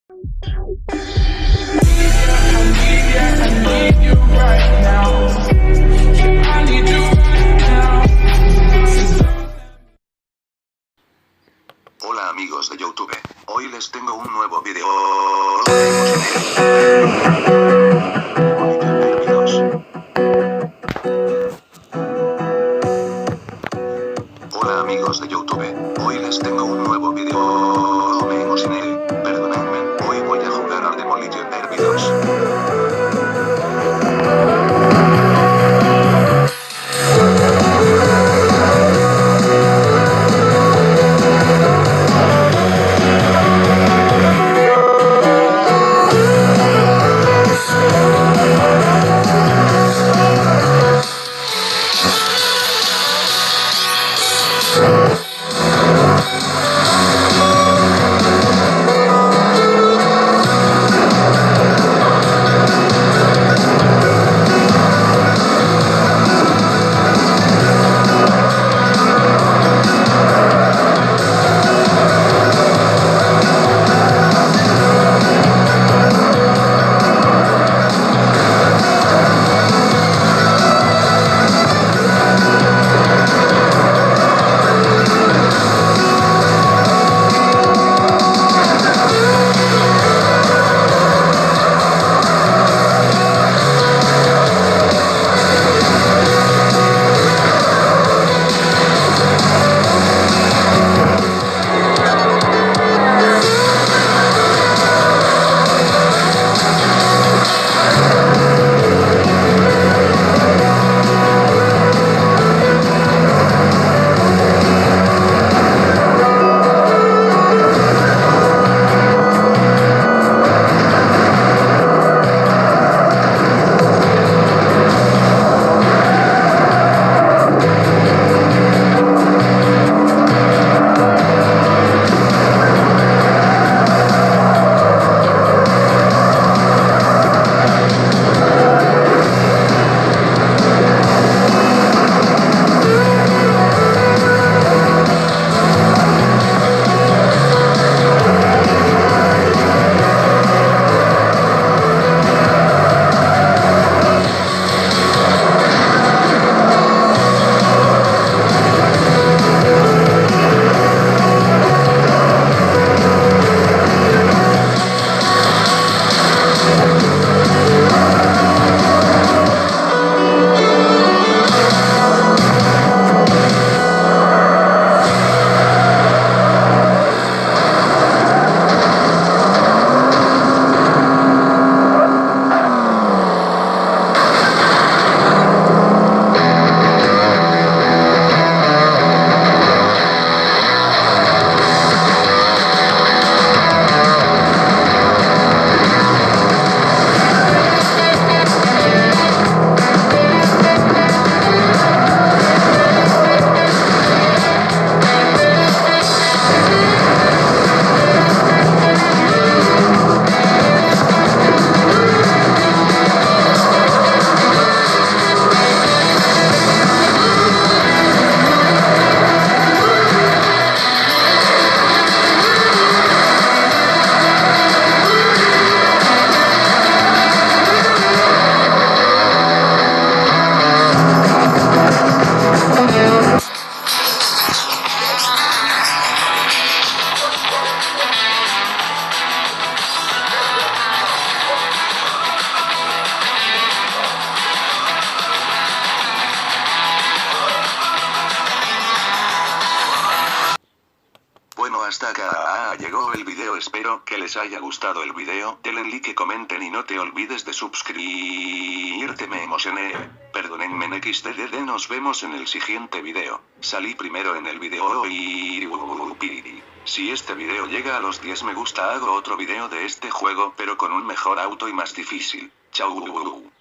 Hola amigos de YouTube, hoy les tengo un nuevo video. Hola amigos de YouTube, hoy les tengo un nuevo video. Me emocioné, perdonadme, hoy voy a jugar al Demolition Derby 2. Bueno, hasta acá llegó el video, espero que les haya gustado el video, denle like, comenten y no te olvides de suscribirte. Me emocioné, perdónenme en XDD, nos vemos en el siguiente video. Salí primero en el video y... Si este video llega a los 10 me gusta hago otro video de este juego pero con un mejor auto y más difícil. Chau.